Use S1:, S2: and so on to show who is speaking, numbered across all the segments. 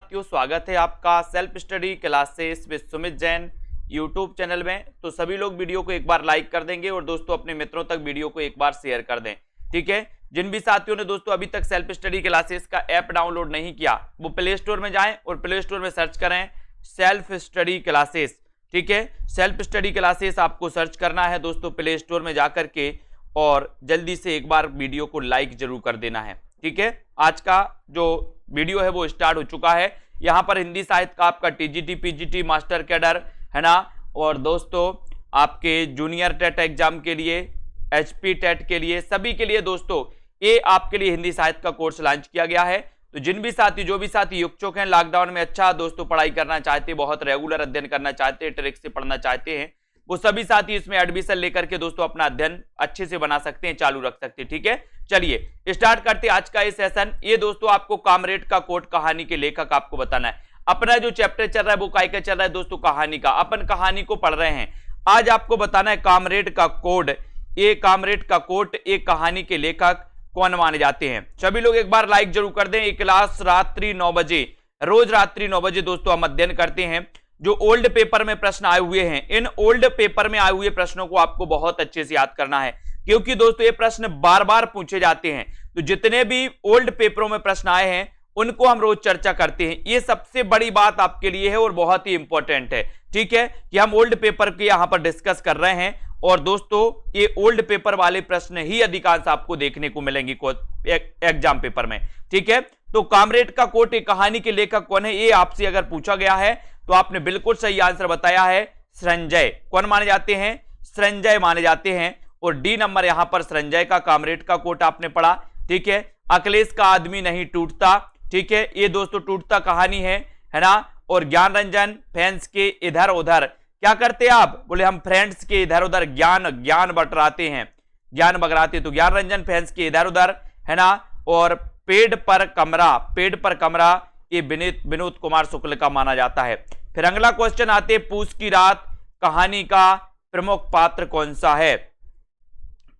S1: साथियों, स्वागत है आपका self study classes with Sumit Jain YouTube channel में। तो सभी लोग वीडियो को एक बार लाइक कर देंगे और दोस्तों अपने मित्रों तक वीडियो को एक बार शेयर कर दें। ठीक है, जिन भी साथियों ने दोस्तों अभी तक सेल्फ स्टडी क्लासेस का ऐप डाउनलोड नहीं किया वो प्ले स्टोर में जाएं और प्ले स्टोर में सर्च करें सेल्फ स्टडी क्लासेस। ठीक है, सेल्फ स्टडी क्लासेस आपको सर्च करना है दोस्तों प्ले स्टोर में जाकर के, और जल्दी से एक बार वीडियो को लाइक जरूर कर देना है। ठीक है, आज का जो वीडियो है वो स्टार्ट हो चुका है। यहाँ पर हिंदी साहित्य का आपका टीजीटी पीजीटी मास्टर कैडर है ना, और दोस्तों आपके जूनियर टेट एग्जाम के लिए, एचपी टेट के लिए, सभी के लिए दोस्तों ये आपके लिए हिंदी साहित्य का कोर्स लॉन्च किया गया है। तो जो भी साथी इच्छुक हैं, लॉकडाउन में अच्छा दोस्तों पढ़ाई करना चाहते हैं, बहुत रेगुलर अध्ययन करना चाहते हैं, ट्रिक से पढ़ना चाहते हैं, वो सभी साथी इसमें एडमिशन लेकर के दोस्तों अपना अध्ययन अच्छे से बना सकते हैं, चालू रख सकते हैं। ठीक है, चलिए स्टार्ट करते हैं आज का ये सेशन। ये दोस्तों आपको कामरेड का कोट कहानी के लेखक आपको बताना है। अपना जो चैप्टर चल रहा है वो काय का चल रहा है दोस्तों, कहानी का। अपन कहानी को पढ़ रहे हैं। आज आपको बताना है कामरेड का कोड। ये कामरेड का कोट एक कहानी के लेखक कौन माने जाते हैं। सभी लोग एक बार लाइक जरूर कर दें। ये क्लास रात्रि 9 बजे, रोज रात्रि 9 बजे दोस्तों हम अध्ययन करते हैं। जो ओल्ड पेपर में प्रश्न आए हुए हैं, इन ओल्ड पेपर में आए हुए प्रश्नों को आपको बहुत अच्छे से याद करना है, क्योंकि दोस्तों ये प्रश्न बार बार पूछे जाते हैं। तो जितने भी ओल्ड पेपरों में प्रश्न आए हैं उनको हम रोज चर्चा करते हैं। ये सबसे बड़ी बात आपके लिए है और बहुत ही इंपॉर्टेंट है। ठीक है, कि हम ओल्ड पेपर के यहां पर डिस्कस कर रहे हैं, और दोस्तों ये ओल्ड पेपर वाले प्रश्न ही अधिकांश आपको देखने को मिलेंगे एग्जाम पेपर में। ठीक है, तो कामरेड का कोट एक कहानी के लेखक कौन है, ये आपसे अगर पूछा गया है तो आपने बिल्कुल सही आंसर बताया है, संजय। कौन माने जाते हैं? संजय माने जाते हैं। और डी नंबर यहां पर संजय का कामरेड का कोट आपने पढ़ा। ठीक है, अखिलेश का आदमी नहीं टूटता। ठीक है, ये दोस्तों टूटता कहानी है ना। और ज्ञान रंजन फैंस के इधर उधर क्या करते आप? बोले हम फ्रेंड्स के इधर उधर ज्ञान बटराते हैं, ज्ञान बगराते। तो ज्ञान रंजन फैंस के इधर उधर है ना। और पेड़ पर कमरा ये विनोद कुमार शुक्ल का माना जाता है। फिर अगला क्वेश्चन आते, पूस की रात कहानी का प्रमुख पात्र कौन सा है।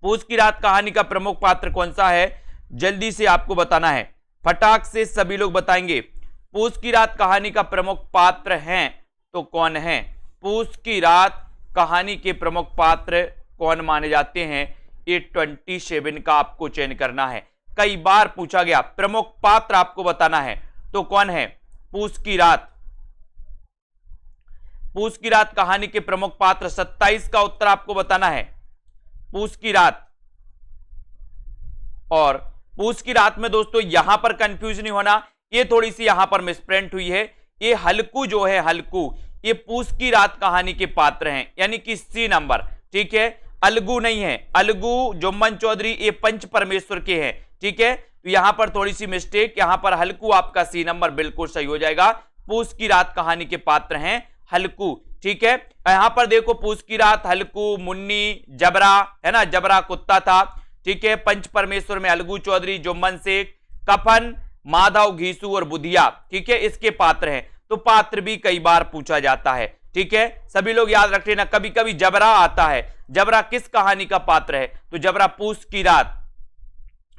S1: पूस की रात कहानी का प्रमुख पात्र कौन सा है, जल्दी से आपको बताना है, फटाक से सभी लोग बताएंगे। पूस की रात कहानी का प्रमुख पात्र हैं तो कौन है? पूस की रात कहानी के प्रमुख पात्र कौन माने जाते हैं, ये 27 का आपको चयन करना है। कई बार पूछा गया, प्रमुख पात्र आपको बताना है तो कौन है पूस की रात। पूस की रात कहानी के प्रमुख पात्र 27 का उत्तर आपको बताना है, पूस की रात। और पूस की रात में दोस्तों यहां पर कंफ्यूज नहीं होना, ये थोड़ी सी यहां पर मिसप्रिंट हुई है। ये हल्कू जो है, हल्कू, ये पूस की रात कहानी के पात्र हैं, यानी कि सी नंबर। ठीक है, अलगू नहीं है। अलगू जुम्मन चौधरी ये पंच परमेश्वर के हैं। ठीक है, तो यहां पर थोड़ी सी मिस्टेक, यहां पर हल्कू आपका सी नंबर बिल्कुल सही हो जाएगा। पूस की रात कहानी के पात्र हैं हल्कू। ठीक है, यहां पर देखो पूस की रात, हल्कू, मुन्नी, जबरा है ना, जबरा कुत्ता था। ठीक है, पंच परमेश्वर में अलगू चौधरी, जुम्मन शेख, कफन, माधव, घीसू और बुधिया। ठीक है, इसके पात्र हैं। तो पात्र भी कई बार पूछा जाता है। ठीक है, सभी लोग याद रख लेना, कभी कभी जबरा आता है। जबरा किस कहानी का पात्र है? तो जबरा पूस की रात।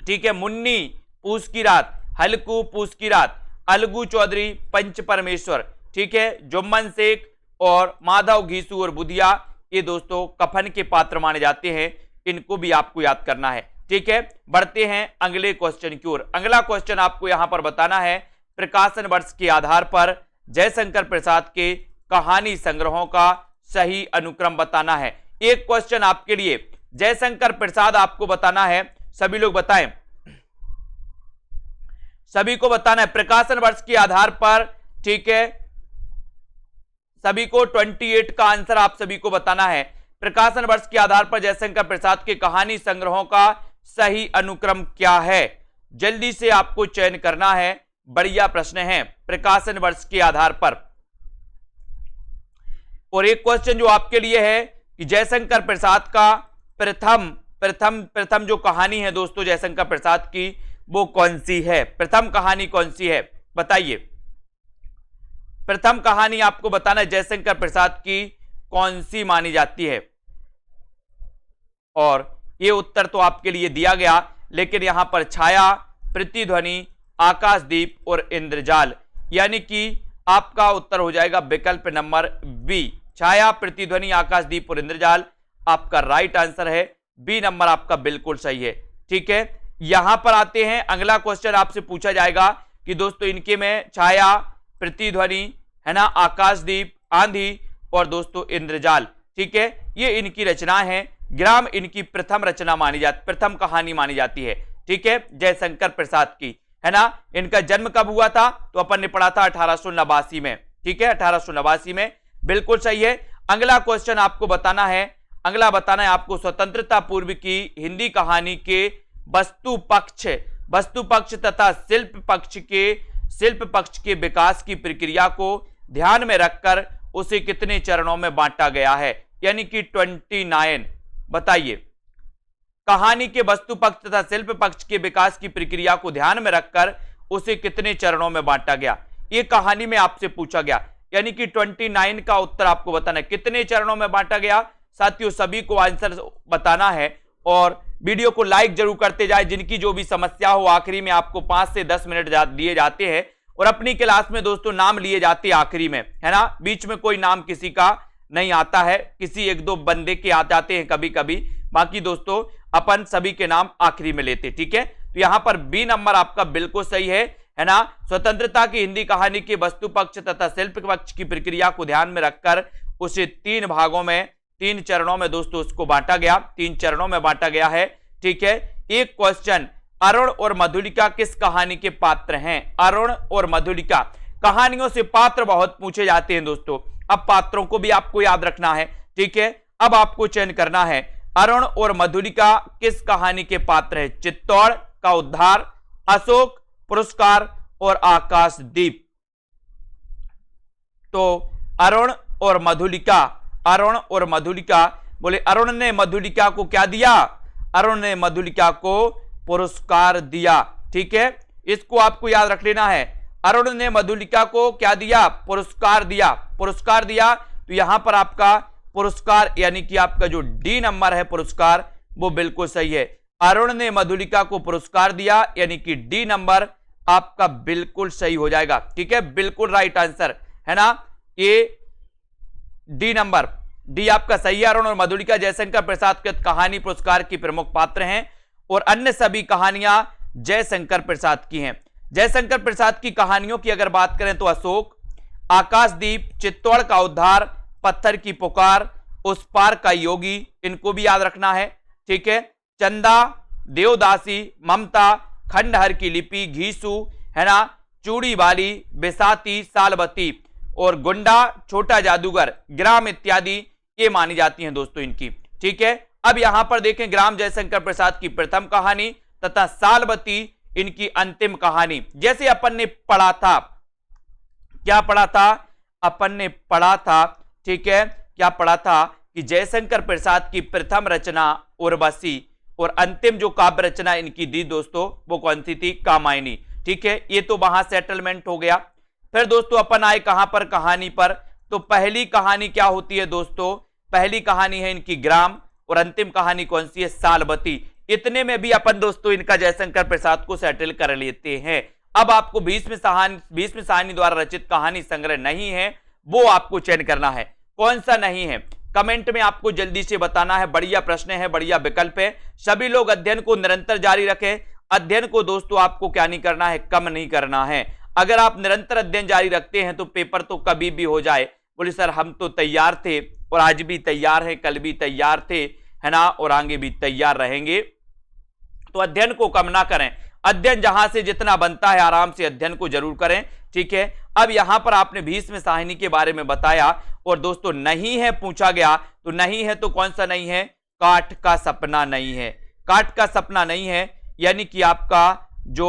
S1: ठीक है, मुन्नी पूस की रात, हल्कू पूस की रात, अलगू चौधरी पंच परमेश्वर। ठीक है, जुम्मन शेख और माधव, घीसू और बुधिया ये दोस्तों कफन के पात्र माने जाते हैं। इनको भी आपको याद करना है। ठीक है, बढ़ते हैं अगले क्वेश्चन की ओर। अगला क्वेश्चन आपको यहां पर बताना है, प्रकाशन वर्ष के आधार पर जयशंकर प्रसाद के कहानी संग्रहों का सही अनुक्रम बताना है। एक क्वेश्चन आपके लिए, जयशंकर प्रसाद आपको बताना है, सभी लोग बताएं, सभी को बताना है प्रकाशन वर्ष के आधार पर। ठीक है, सभी को 28 का आंसर आप सभी को बताना है। प्रकाशन वर्ष के आधार पर जयशंकर प्रसाद के कहानी संग्रहों का सही अनुक्रम क्या है, जल्दी से आपको चयन करना है। बढ़िया प्रश्न है, प्रकाशन वर्ष के आधार पर। और एक क्वेश्चन जो आपके लिए है कि जयशंकर प्रसाद का प्रथम जो कहानी है दोस्तों जयशंकर प्रसाद की, वो कौन सी है? प्रथम कहानी कौन सी है, बताइए। प्रथम कहानी आपको बताना है जयशंकर प्रसाद की कौन सी मानी जाती है। और ये उत्तर तो आपके लिए दिया गया, लेकिन यहां पर छाया, प्रतिध्वनि, आकाशदीप और इंद्रजाल यानी कि आपका उत्तर हो जाएगा विकल्प नंबर बी, छाया, प्रतिध्वनि, आकाशदीप और इंद्रजाल। आपका राइट आंसर है बी नंबर, आपका बिल्कुल सही है। ठीक है, यहां पर आते हैं, अगला क्वेश्चन आपसे पूछा जाएगा कि दोस्तों इनके में छाया, प्रतिध्वनि है ना, आकाशदीप, आंधी और दोस्तों इंद्रजाल। ठीक है, ये इनकी रचना है। ग्राम इनकी प्रथम रचना मानी जाती, प्रथम कहानी मानी जाती है। ठीक है, जयशंकर प्रसाद की, है ना। इनका जन्म कब हुआ था, तो अपन ने पढ़ा था 1889 में। ठीक है, 1889 में, बिल्कुल सही है। अगला क्वेश्चन आपको बताना है, अगला बताना है आपको स्वतंत्रता पूर्व की हिंदी कहानी के वस्तु पक्ष तथा शिल्प पक्ष के विकास की प्रक्रिया को ध्यान में रखकर उसे कितने चरणों में बांटा गया है, यानी कि 29। बताइए, कहानी के वस्तु पक्ष तथा शिल्प पक्ष के विकास की प्रक्रिया को ध्यान में रखकर उसे कितने चरणों में बांटा गया, ये कहानी में आपसे पूछा गया। यानी कि 29 का उत्तर आपको बताना है, कितने चरणों में बांटा गया। साथियों सभी को आंसर बताना है और वीडियो को लाइक जरूर करते जाए। जिनकी जो भी समस्या हो, आखिरी में आपको 5 से 10 मिनट दिए जाते हैं और अपनी क्लास में दोस्तों नाम लिए जाते हैं आखिरी में, है ना। बीच में कोई नाम किसी का नहीं आता है, किसी एक दो बंदे के आ जाते हैं कभी कभी, बाकी दोस्तों अपन सभी के नाम आखिरी में लेते। ठीक है, तो यहां पर बी नंबर आपका बिल्कुल सही है ना। स्वतंत्रता की हिंदी कहानी के वस्तु पक्ष तथा शिल्प पक्ष की प्रक्रिया को ध्यान में रखकर उसे 3 भागों में, 3 चरणों में दोस्तों उसको बांटा गया, 3 चरणों में बांटा गया है। ठीक है, एक क्वेश्चन, अरुण और मधुलिका किस कहानी के पात्र हैं। अरुण और मधुलिका, कहानियों से पात्र बहुत पूछे जाते हैं दोस्तों, अब पात्रों को भी आपको याद रखना है। ठीक है, अब आपको चयन करना है, अरुण और मधुलिका किस कहानी के पात्र है। चित्तौड़ का उद्धार, अशोक, पुरस्कार और आकाशदीप। तो अरुण और मधुलिका, अरुण और मधुलिका, बोले अरुण ने मधुलिका को क्या दिया, अरुण ने मधुलिका को पुरस्कार दिया। ठीक है, इसको आपको याद रख लेना है, अरुण ने मधुलिका को क्या दिया, पुरस्कार दिया, पुरस्कार दिया। तो यहां पर आपका पुरस्कार यानी कि आपका जो डी नंबर है पुरस्कार, वो बिल्कुल सही है। अरुण ने मधुलिका को पुरस्कार दिया, यानी कि डी नंबर आपका बिल्कुल सही हो जाएगा। ठीक है, बिल्कुल राइट आंसर है ना, ये डी नंबर, डी आपका सही है। अरुण और मधुलिका जयशंकर प्रसाद के कहानी पुरस्कार की प्रमुख पात्र हैं और अन्य सभी कहानियां जयशंकर प्रसाद की हैं। जयशंकर प्रसाद की कहानियों की अगर बात करें तो अशोक, आकाशदीप, चित्तौड़ का उद्धार, पत्थर की पुकार, उस पार का योगी, इनको भी याद रखना है। ठीक है, चंदा, देवदासी, ममता, खंडहर की लिपि, घीसू, है ना, चूड़ी वाली, बेसाती, सालबती और गुंडा, छोटा जादूगर, ग्राम इत्यादि ये मानी जाती हैं दोस्तों इनकी। ठीक है, अब यहां पर देखें, ग्राम जयशंकर प्रसाद की प्रथम कहानी तथा सालबती इनकी अंतिम कहानी। जैसे अपन ने पढ़ा था, क्या पढ़ा था, अपन ने पढ़ा था, ठीक है, क्या पढ़ा था कि जयशंकर प्रसाद की प्रथम रचना उर्वशी और अंतिम जो काव्य रचना इनकी दी दोस्तों, वो कौन सी थी, कामायनी। ठीक है, ये तो वहां सेटलमेंट हो गया। फिर दोस्तों अपन आए कहां पर, कहानी पर। तो पहली कहानी क्या होती है दोस्तों, पहली कहानी है इनकी ग्राम और अंतिम कहानी कौन सी है, सालबती। इतने में भी अपन दोस्तों इनका जयशंकर प्रसाद को सेटल कर लेते हैं। अब आपको भीष्म साहनी द्वारा रचित कहानी संग्रह नहीं है, वो आपको चयन करना है, कौन सा नहीं है, कमेंट में आपको जल्दी से बताना है। बढ़िया प्रश्न है, बढ़िया विकल्प है। सभी लोग अध्ययन को निरंतर जारी रखें। अध्ययन को दोस्तों आपको क्या नहीं करना है, कम नहीं करना है। अगर आप निरंतर अध्ययन जारी रखते हैं तो पेपर तो कभी भी हो जाए, बोले सर हम तो तैयार थे और आज भी तैयार हैं, कल भी तैयार थे, है ना, और आगे भी तैयार रहेंगे। तो अध्ययन को कम ना करें, अध्ययन जहां से जितना बनता है आराम से अध्ययन को जरूर करें। ठीक है, अब यहां पर आपने भीष्म साहनी के बारे में बताया और दोस्तों नहीं है पूछा गया, तो नहीं है तो कौन सा नहीं है, काठ का सपना नहीं है, काठ का सपना नहीं है, यानी कि आपका जो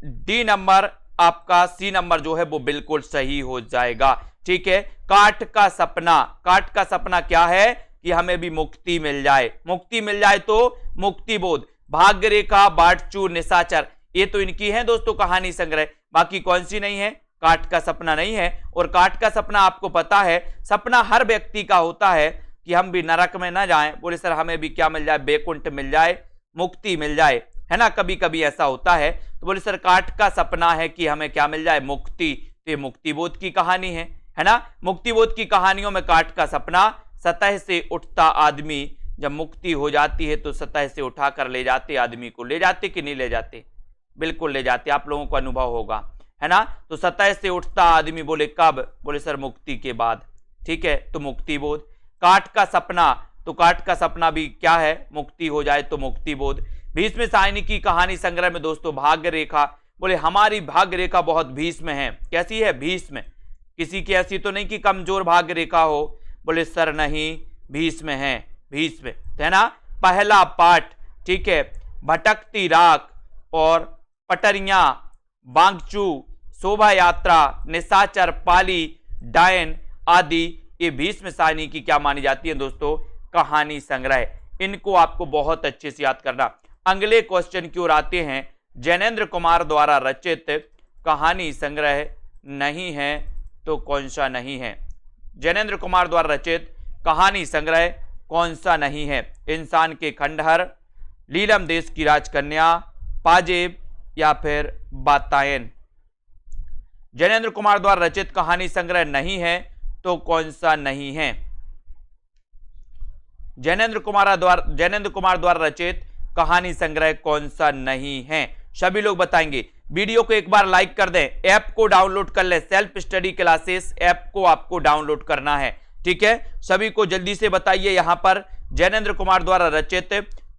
S1: डी नंबर, आपका सी नंबर जो है वो बिल्कुल सही हो जाएगा। ठीक है, काठ का सपना, काठ का सपना क्या है कि हमें भी मुक्ति मिल जाए, मुक्ति मिल जाए तो मुक्ति बोध, भाग्य रेखा, बाटचूर, निशाचर, ये तो इनकी है दोस्तों कहानी संग्रह। बाकी कौन सी नहीं है, काठ का सपना नहीं है। और काठ का सपना आपको पता है, सपना हर व्यक्ति का होता है कि हम भी नरक में ना जाएं, बोले सर हमें भी क्या मिल जाए, बैकुंठ मिल जाए, मुक्ति मिल जाए। है ना, कभी कभी ऐसा होता है। तो बोले सर काठ का सपना है कि हमें क्या मिल जाए, मुक्ति। तो ये मुक्तिबोध की कहानी है ना। मुक्तिबोध की कहानियों में काठ का सपना, सतह से उठता आदमी, जब मुक्ति हो जाती है तो सतह से उठा कर ले जाते आदमी को, ले जाते कि नहीं ले जाते, बिल्कुल ले जाते, आप लोगों को अनुभव होगा, है ना। तो सतह से उठता आदमी, बोले कब, बोले सर मुक्ति के बाद, ठीक है, तो मुक्तिबोध। काठ का सपना, तो काठ का सपना भी क्या है, मुक्ति हो जाए तो मुक्तिबोध। भीष्म सायनी की कहानी संग्रह में दोस्तों भाग्य रेखा, बोले हमारी भाग्य रेखा बहुत भीष्म है। कैसी है, भीष्म, किसी की ऐसी तो नहीं कि कमजोर भाग्य रेखा हो, बोले सर नहीं, भीष्म है, भीष्म, है ना। पहला पाठ, ठीक है, भटकती राख और पटरियां, बांगचू, शोभा यात्रा, निशाचर, पाली, डायन आदि, ये भीष्म सायनी की क्या मानी जाती है दोस्तों, कहानी संग्रह। इनको आपको बहुत अच्छे से याद करना। अगले क्वेश्चन की ओर आते हैं। जैनेन्द्र कुमार द्वारा रचित कहानी संग्रह नहीं है तो कौन सा नहीं है। जैनेन्द्र कुमार द्वारा रचित कहानी संग्रह कौन सा नहीं है। इंसान के खंडहर, लीलम देश की राजकन्या, पाजेब या फिर वातायन। जैनेन्द्र कुमार द्वारा रचित कहानी संग्रह नहीं है तो कौन सा नहीं है। जैनेन्द्र कुमार द्वारा रचित कहानी संग्रह कौन सा नहीं है, सभी लोग बताएंगे। वीडियो को एक बार लाइक कर दें, ऐप को डाउनलोड कर ले, सेल्फ स्टडी क्लासेस ऐप को आपको डाउनलोड करना है, ठीक है। सभी को जल्दी से बताइए, यहां पर जैनेन्द्र कुमार द्वारा रचित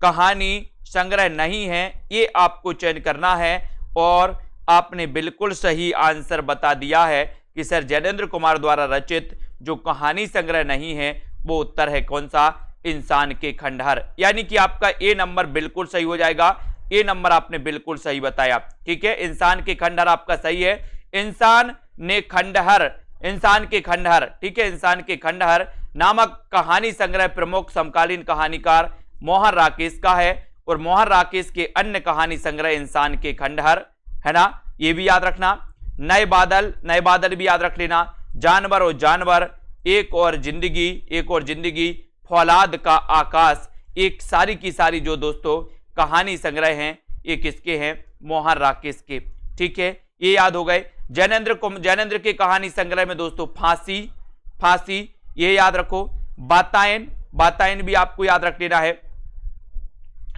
S1: कहानी संग्रह नहीं है, ये आपको चयन करना है। और आपने बिल्कुल सही आंसर बता दिया है कि सर जैनेन्द्र कुमार द्वारा रचित जो कहानी संग्रह नहीं है वो उत्तर है कौन सा, इंसान के खंडहर। यानी कि आपका ए नंबर बिल्कुल सही हो जाएगा, ए नंबर आपने बिल्कुल सही बताया, ठीक है। इंसान के खंडहर आपका सही है। इंसान के खंडहर, ठीक है, इंसान के खंडहर नामक कहानी संग्रह प्रमुख समकालीन कहानीकार मोहन राकेश का है। और मोहन राकेश के अन्य कहानी संग्रह इंसान के खंडहर, है ना, ये भी याद रखना। नए बादल भी याद रख लेना। जानवर और जानवर, एक और जिंदगी, फौलाद का आकाश, एक सारी की सारी जो दोस्तों कहानी संग्रह हैं ये किसके हैं, मोहन राकेश के, ठीक है, ये याद हो गए। जैनेन्द्र के कहानी संग्रह में दोस्तों फांसी, ये याद रखो। वातायन भी आपको याद रख लेना है,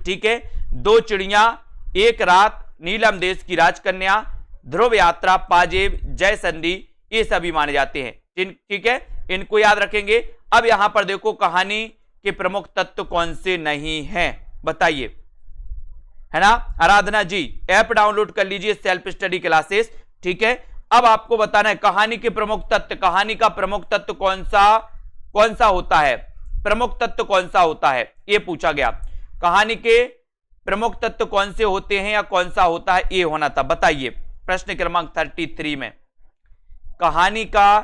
S1: ठीक है। दो चिड़िया, एक रात, नीलम देश की राजकन्या, ध्रुव यात्रा, पाजेब, जय संधि, ये सभी माने जाते हैं, ठीक है, इनको याद रखेंगे। अब यहां पर देखो कहानी के प्रमुख तत्व कौन से नहीं हैं, बताइए, है ना। आराधना जी ऐप डाउनलोड कर लीजिए, सेल्फ स्टडी क्लासेस, ठीक है। अब आपको बताना है कहानी के प्रमुख तत्व, कहानी का प्रमुख तत्व कौन सा होता है, प्रमुख तत्व कौन सा होता है, यह पूछा गया। कहानी के प्रमुख तत्व कौन से होते हैं या कौन सा होता है, ये होना था, बताइए। प्रश्न क्रमांक 33 में कहानी का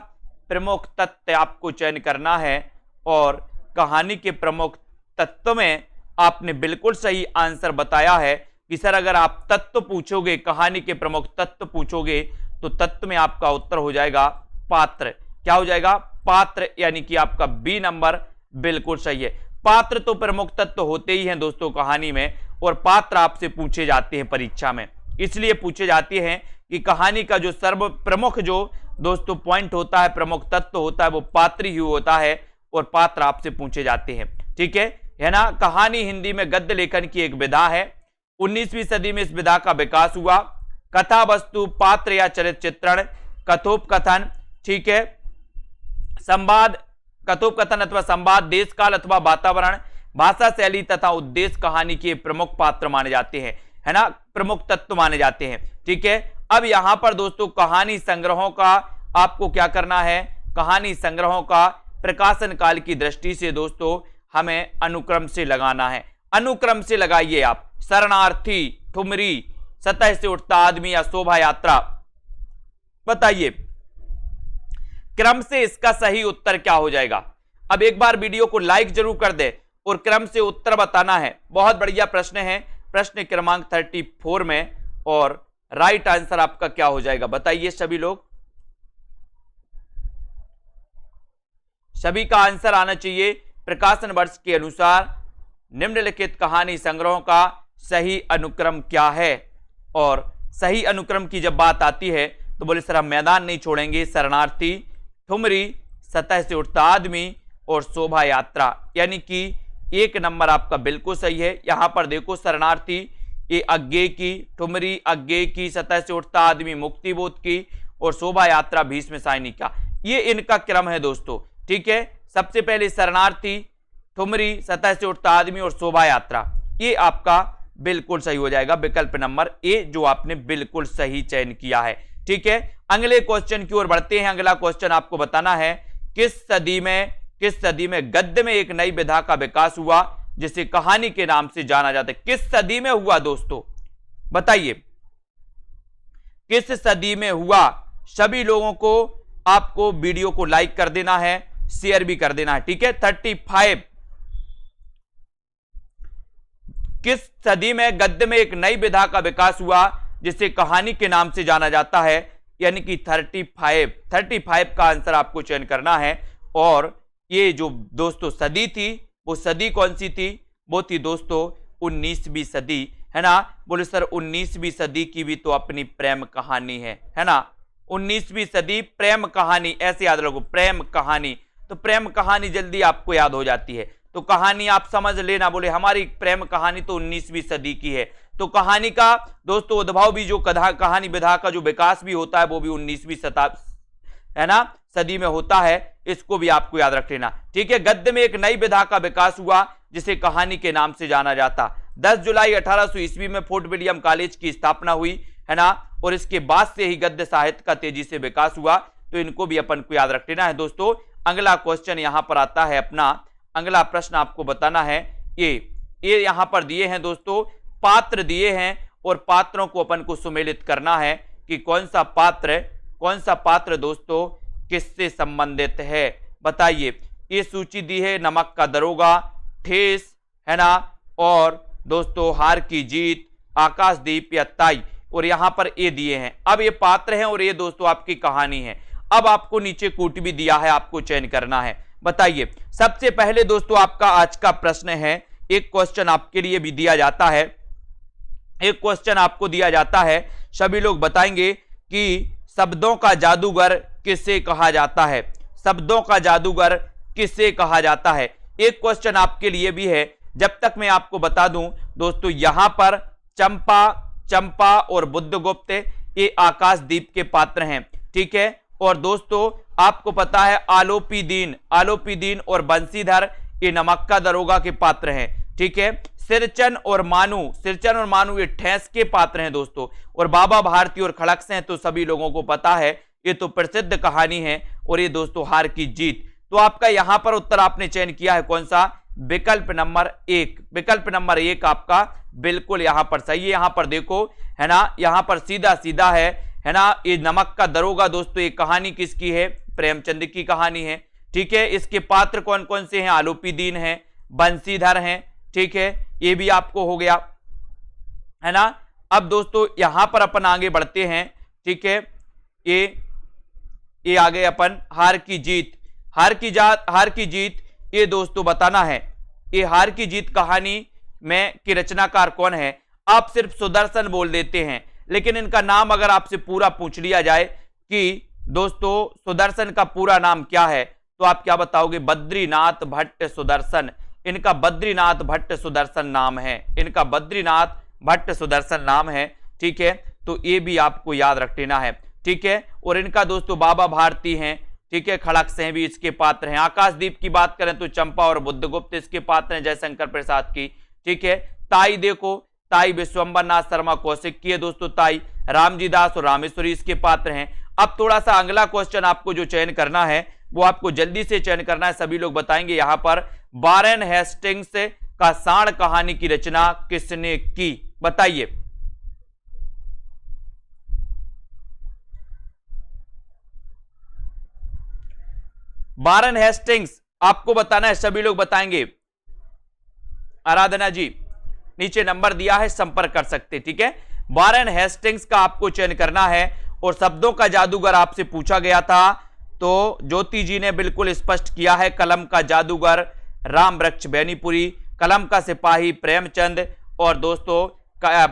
S1: प्रमुख तत्व आपको चयन करना है। और कहानी के प्रमुख तत्व में आपने बिल्कुल सही आंसर बताया है कि सर अगर आप तत्व पूछोगे, कहानी के प्रमुख तत्व पूछोगे तो तत्व में आपका उत्तर हो जाएगा पात्र। क्या हो जाएगा, पात्र, यानी कि आपका बी नंबर बिल्कुल सही है। पात्र तो प्रमुख तत्व होते ही हैं दोस्तों कहानी में, और पात्र आपसे पूछे जाते हैं परीक्षा में, इसलिए पूछे जाते हैं कि कहानी का जो सर्व प्रमुख जो दोस्तों पॉइंट होता है, प्रमुख तत्व होता है, वो पात्र ही होता है, और पात्र आपसे पूछे जाते हैं, ठीक है ना। कहानी हिंदी में गद्य लेखन की एक विधा है। 19वीं सदी में इस विधा का विकास हुआ। कथा वस्तु, पात्र या चरित्र चित्रण, कथोपकथन, ठीक है, संवाद, कथोपकथन अथवा संवाद, देश काल अथवा वातावरण, भाषा शैली तथा उद्देश्य कहानी के प्रमुख पात्र माने जाते हैं, है ना, प्रमुख तत्व माने जाते हैं, ठीक है। अब यहां पर दोस्तों कहानी संग्रहों का आपको क्या करना है, कहानी संग्रहों का प्रकाशन काल की दृष्टि से दोस्तों हमें अनुक्रम से लगाना है। अनुक्रम से लगाइए आप। शरणार्थी, ठुमरी, सतह से उठता आदमी या शोभा यात्रा, बताइए क्रम से इसका सही उत्तर क्या हो जाएगा। अब एक बार वीडियो को लाइक जरूर कर दे और क्रम से उत्तर बताना है। बहुत बढ़िया प्रश्न है, प्रश्न क्रमांक 34 में, और राइट आंसर आपका क्या हो जाएगा, बताइए सभी लोग। सभी का आंसर आना चाहिए। प्रकाशन वर्ष के अनुसार निम्नलिखित कहानी संग्रहों का सही अनुक्रम क्या है? और सही अनुक्रम की जब बात आती है तो बोले सर हम मैदान नहीं छोड़ेंगे, शरणार्थी, ठुमरी, सतह से उठता आदमी और शोभा यात्रा, यानी कि 1 नंबर आपका बिल्कुल सही है। यहां पर देखो शरणार्थी ये अज्ञे की, ठुमरी अज्ञे की, सतह से उठता आदमी मुक्ति बोध की और शोभा यात्रा भीष्म सायनी का, ये इनका क्रम है दोस्तों। ठीक है, सबसे पहले शरणार्थी, ठुमरी, सतह से उठता आदमी और शोभा यात्रा, ये आपका बिल्कुल सही हो जाएगा विकल्प नंबर ए, जो आपने बिल्कुल सही चयन किया है। ठीक है, अगले क्वेश्चन की ओर बढ़ते हैं। अगला क्वेश्चन आपको बताना है किस सदी में गद्य में एक नई विधा का विकास हुआ जिसे कहानी के नाम से जाना जाता है? किस सदी में हुआ दोस्तों, बताइए किस सदी में हुआ? सभी लोगों को आपको वीडियो को लाइक कर देना है, शेयर भी कर देना है। ठीक है, 35 किस सदी में गद्य में एक नई विधा का विकास हुआ जिसे कहानी के नाम से जाना जाता है? यानी कि 35 का आंसर आपको चयन करना है। और ये जो दोस्तों सदी थी वो सदी कौन सी थी? वो थी दोस्तों 19वीं सदी, है ना। बोले सर 19वीं सदी की भी तो अपनी प्रेम कहानी है ना। 19वीं सदी प्रेम कहानी, ऐसे याद रखो प्रेम कहानी, तो प्रेम कहानी जल्दी आपको याद हो जाती है। तो कहानी आप समझ लेना, बोले हमारी प्रेम कहानी तो 19वीं सदी की है। तो कहानी का दोस्तों उद्भव भी, जो कहानी विधा का जो विकास भी होता है वो भी 19वीं शताब्दी, है ना, सदी में होता है। इसको भी आपको याद रख लेना। ठीक है, गद्य में एक नई विधा का विकास हुआ जिसे कहानी के नाम से जाना जाता। 10 जुलाई 1800 ईस्वी में फोर्ट विलियम कॉलेज की स्थापना हुई, है ना, और इसके बाद से ही गद्य साहित्य का तेजी से विकास हुआ। तो इनको भी अपन को याद रख लेना है दोस्तों। अगला क्वेश्चन यहां पर आता है अपना, अगला प्रश्न आपको बताना है। ये यहां पर दिए हैं दोस्तों, पात्र दिए हैं और पात्रों को अपन को सुमेलित करना है कि कौन सा पात्र दोस्तों किससे संबंधित है, बताइए। ये सूची दी है नमक का दरोगा, ठेस, है ना, और दोस्तों हार की जीत, आकाशदीप या ताई, और यहां पर ये दिए हैं। अब ये पात्र हैं और ये दोस्तों आपकी कहानी है। अब आपको नीचे कूट भी दिया है, आपको चयन करना है। बताइए, सबसे पहले दोस्तों आपका आज का प्रश्न है, एक क्वेश्चन आपके लिए भी दिया जाता है, एक क्वेश्चन आपको दिया जाता है। सभी लोग बताएंगे कि शब्दों का जादूगर किसे कहा जाता है? शब्दों का जादूगर किसे कहा जाता है? एक क्वेश्चन आपके लिए भी है। जब तक मैं आपको बता दूं दोस्तों, यहां पर चंपा और बुद्धगुप्त ये आकाशदीप के पात्र हैं। ठीक है, और दोस्तों आपको पता है आलोपी दीन और बंसीधर ये नमक का दरोगा के पात्र हैं। ठीक है, सिरचन और मानू ये ठेस के पात्र हैं दोस्तों, और बाबा भारती और खड़क से हैं, तो सभी लोगों को पता है, ये तो प्रसिद्ध कहानी है। और ये दोस्तों हार की जीत। तो आपका यहां पर उत्तर आपने चयन किया है कौन सा? विकल्प नंबर 1। विकल्प नंबर 1 आपका बिल्कुल यहां पर सही है। यहां पर देखो, है ना, यहां पर सीधा है ना, ये नमक का दरोगा दोस्तों ये कहानी किसकी है? प्रेमचंद की कहानी है। ठीक है, इसके पात्र कौन कौन से हैं? आलोपी दीन है, बंसीधर हैं। ठीक है, ये भी आपको हो गया, है ना। अब दोस्तों यहां पर अपन आगे बढ़ते हैं। ठीक है, ये आगे अपन हार की जीत ये दोस्तों बताना है, ये हार की जीत कहानी में की रचनाकार कौन है? आप सिर्फ सुदर्शन बोल देते हैं, लेकिन इनका नाम अगर आपसे पूरा पूछ लिया जाए कि दोस्तों सुदर्शन का पूरा नाम क्या है, तो आप क्या बताओगे? बद्रीनाथ भट्ट सुदर्शन। इनका बद्रीनाथ भट्ट सुदर्शन नाम है, इनका बद्रीनाथ भट्ट सुदर्शन नाम है। ठीक है, तो ये भी आपको याद रख लेना है। ठीक है, और इनका दोस्तों बाबा भारती हैं। ठीक है, खड़क से भी इसके पात्र हैं। आकाशदीप की बात करें तो चंपा और बुद्धगुप्त इसके पात्र हैं, जयशंकर प्रसाद की। ठीक है, ताई देखो, ताई विश्वंबरनाथ शर्मा कौशिक की है दोस्तों, ताई रामजी दास और रामेश्वरी इसके पात्र हैं। अब थोड़ा सा अगला क्वेश्चन आपको जो चयन करना है वो आपको जल्दी से चयन करना है। सभी लोग बताएंगे यहां पर वारेन हेस्टिंग्स का सांड कहानी की रचना किसने की? बताइए। वारेन हेस्टिंग्स आपको बताना है, सभी लोग बताएंगे। आराधना जी नीचे नंबर दिया है, संपर्क कर सकते। ठीक है, वारेन हेस्टिंग्स का आपको चयन करना है। और शब्दों का जादूगर आपसे पूछा गया था, तो ज्योति जी ने बिल्कुल स्पष्ट किया है, कलम का जादूगर राम वृक्ष बेनीपुरी, कलम का सिपाही प्रेमचंद और दोस्तों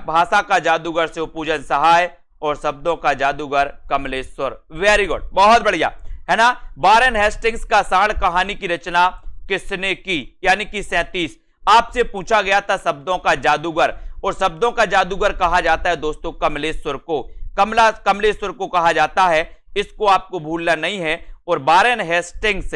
S1: भाषा का जादूगर शिवपूजन सहाय और शब्दों का जादूगर कमलेश्वर। वेरी गुड, बहुत बढ़िया, है ना। वारेन हेस्टिंग्स का सांड कहानी की रचना किसने की, यानी कि 37। आपसे पूछा गया था शब्दों का जादूगर, और शब्दों का जादूगर कहा जाता है दोस्तों कमलेश्वर को, कमलेश्वर को कहा जाता है, इसको आपको भूलना नहीं है। और वारेन हेस्टिंग्स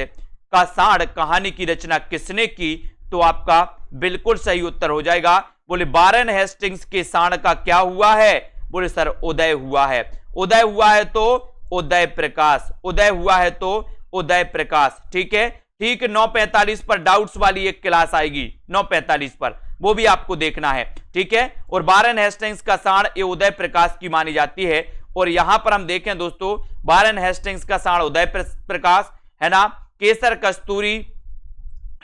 S1: का सांड कहानी की रचना किसने की, तो आपका बिल्कुल सही उत्तर हो जाएगा। बोले वारेन हेस्टिंग्स के सांड का क्या हुआ है, बोले सर उदय हुआ है। उदय हुआ है तो उदय प्रकाश, उदय हुआ है तो उदय प्रकाश, ठीक है। ठीक 9:45 पर डाउट्स वाली एक क्लास आएगी 9:45 पर, वो भी आपको देखना है, ठीक है। और वारेन हेस्टिंग्स का सांड ये उदय प्रकाश की मानी जाती है। और यहां पर हम देखें दोस्तों, वारेन हेस्टिंग्स का सांड उदय प्रकाश, है ना। केसर कस्तूरी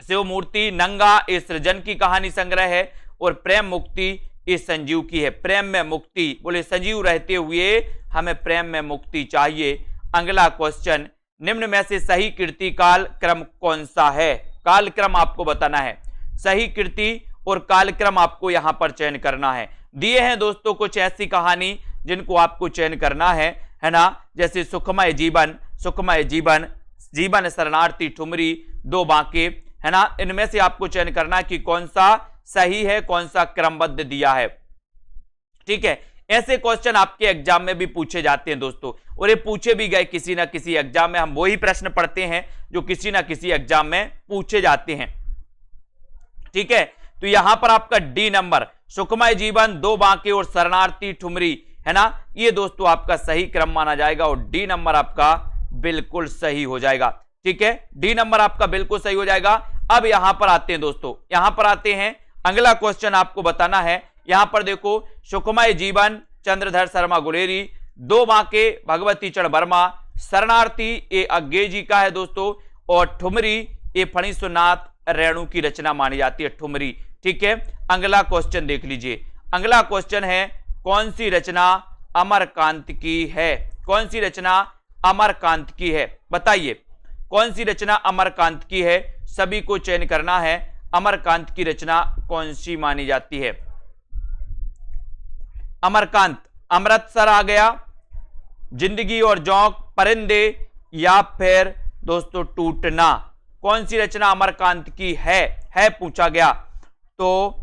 S1: शिवमूर्ति नंगा ये सृजन की कहानी संग्रह है, और प्रेम मुक्ति ये संजीव की है। प्रेम में मुक्ति, बोले संजीव रहते हुए हमें प्रेम में मुक्ति चाहिए। अगला क्वेश्चन, निम्न में से सही कीर्ति काल क्रम कौन सा है, काल क्रम आपको बताना है। सही कीर्ति और काल क्रम आपको यहां पर चयन करना है। दिए हैं दोस्तों कुछ ऐसी कहानी जिनको आपको चयन करना है ना, जैसे सुखमय जीवन, सुखमय जीवन, जीवन शरणार्थी, ठुमरी, दो बांके, है ना। इनमें से आपको चयन करना है कि कौन सा सही है, कौन सा क्रमबद्ध दिया है, ठीक है। ऐसे क्वेश्चन आपके एग्जाम में भी पूछे जाते हैं दोस्तों, और ये पूछे भी गए किसी ना किसी एग्जाम में। हम वही प्रश्न पढ़ते हैं जो किसी ना किसी एग्जाम में पूछे जाते हैं, ठीक है। तो यहां पर आपका डी नंबर, सुखमय जीवन, दो बांके और शरणार्थी, ठुमरी, है ना, ये दोस्तों आपका सही क्रम माना जाएगा, और डी नंबर आपका बिल्कुल सही हो जाएगा, ठीक है। डी नंबर आपका बिल्कुल सही हो जाएगा। अब यहां पर आते हैं दोस्तों, यहां पर आते हैं, अगला क्वेश्चन आपको बताना है। यहां पर देखो, सुखमय जीवन चंद्रधर शर्मा गुलेरी, दो बांके भगवती चरण वर्मा, शरणार्थी ये अज्ञे जी का है दोस्तों, और ठुमरी ये फणीश्वरनाथ रेणु की रचना मानी जाती है, ठुमरी, ठीक है। अगला क्वेश्चन देख लीजिए। अगला क्वेश्चन है, कौन सी रचना अमरकांत की है, कौन सी रचना अमरकांत की है, बताइए कौन सी रचना अमरकांत की है। सभी को चयन करना है, अमरकांत की रचना कौन सी मानी जाती है। अमरकांत, अमृतसर आ गया, जिंदगी और जौक, परिंदे, या फिर दोस्तों टूटना। कौन सी रचना अमरकांत की है पूछा गया, तो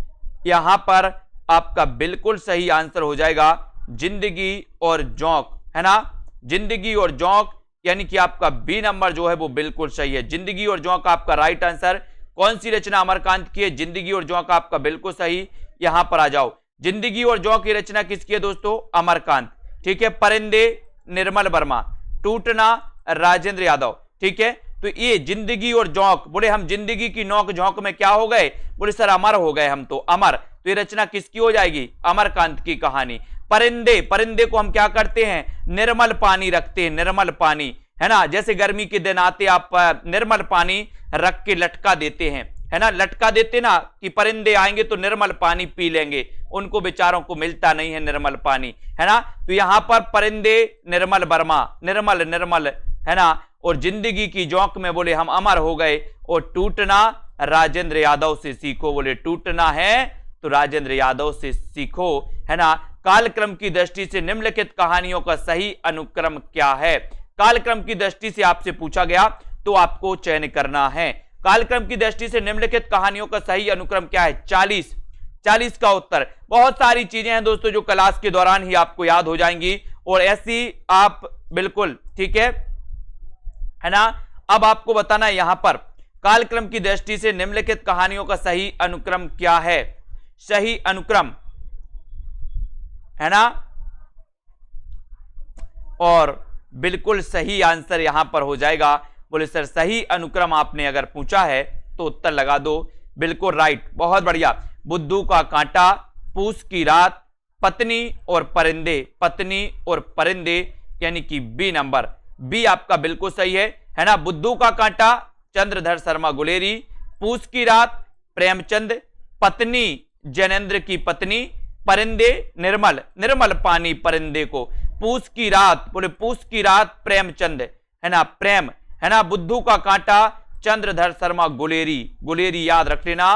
S1: यहां पर आपका बिल्कुल सही आंसर हो जाएगा जिंदगी और जौक, है ना। जिंदगी और जौक, यानी कि आपका बी नंबर जो है वो बिल्कुल सही है। जिंदगी और जौक आपका राइट आंसर। कौन सी रचना अमरकांत की है, जिंदगी और जौक आपका बिल्कुल सही। यहां पर आ जाओ, जिंदगी और जौक की रचना किसकी है दोस्तों, अमरकांत, ठीक है। परिंदे निर्मल वर्मा, टूटना राजेंद्र यादव, ठीक है। तो ये जिंदगी और जौक, बोले हम जिंदगी की नौक झोंक में क्या हो गए, बोले सर अमर हो गए हम तो, अमर, तो ये रचना किसकी हो जाएगी, अमरकांत की कहानी। परिंदे, परिंदे को हम क्या करते हैं, निर्मल पानी रखते हैं, निर्मल पानी, है ना। जैसे गर्मी के दिन आते आप निर्मल पानी रख के लटका देते हैं, है ना, लटका देते ना कि परिंदे आएंगे तो निर्मल पानी पी लेंगे, उनको बेचारों को मिलता नहीं है निर्मल पानी, है ना। तो यहां पर परिंदे निर्मल वर्मा, निर्मल निर्मल, है ना, और जिंदगी की जौक में बोले हम अमर हो गए, और टूटना राजेंद्र यादव से सीखो, बोले टूटना है तो राजेंद्र यादव से सीखो, है ना। कालक्रम की दृष्टि से निम्नलिखित कहानियों का सही अनुक्रम क्या है। कालक्रम की दृष्टि से आपसे पूछा गया तो आपको चयन करना है। कालक्रम की दृष्टि से निम्नलिखित कहानियों का सही अनुक्रम क्या है, 40, 40 का उत्तर। बहुत सारी चीजें हैं दोस्तों जो क्लास के दौरान ही आपको याद हो जाएंगी, और ऐसी आप बिल्कुल, ठीक है ना। अब आपको बताना है यहां पर कालक्रम की दृष्टि से निम्नलिखित कहानियों का सही अनुक्रम क्या है, सही अनुक्रम, है ना। और बिल्कुल सही आंसर यहां पर हो जाएगा, बोले सर सही अनुक्रम आपने अगर पूछा है तो उत्तर लगा दो, बिल्कुल राइट, बहुत बढ़िया। बुद्धू का कांटा, पूस की रात, पत्नी और परिंदे, पत्नी और परिंदे, यानी कि बी नंबर, बी आपका बिल्कुल सही है ना। बुद्धू का कांटा चंद्रधर शर्मा गुलेरी, पूस की रात प्रेमचंद, पत्नी जैनेन्द्र की पत्नी, परिंदे निर्मल, निर्मल पानी परिंदे को, पूस की रात, बोले पूस की रात प्रेमचंद, है ना, प्रेम, है ना। बुद्धू का कांटा चंद्रधर शर्मा गुलेरी, गुलेरी याद रख लेना,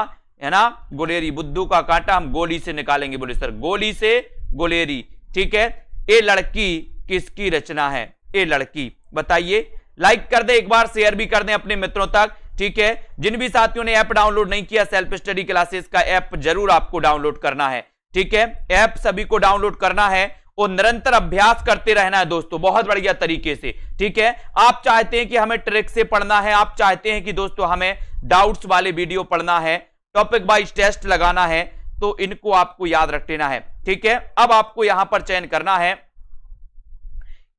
S1: है ना, गुलेरी, बुद्धू का कांटा हम गोली से निकालेंगे। बोले सर गोली से गुलेरी, ठीक है। ये लड़की किसकी रचना है? ये लड़की, बताइए। लाइक कर दे एक बार, शेयर भी कर दें अपने मित्रों तक, ठीक है। जिन भी साथियों ने ऐप डाउनलोड नहीं किया, सेल्फ स्टडी क्लासेस का ऐप जरूर आपको डाउनलोड करना है, ठीक है। ऐप सभी को डाउनलोड करना है और निरंतर अभ्यास करते रहना है दोस्तों, बहुत बढ़िया तरीके से, ठीक है। आप चाहते हैं कि हमें ट्रिक से पढ़ना है, आप चाहते हैं कि दोस्तों हमें डाउट्स वाले वीडियो पढ़ना है, टॉपिक वाइज टेस्ट लगाना है, तो इनको आपको याद रख लेना है, ठीक है। अब आपको यहां पर चयन करना है,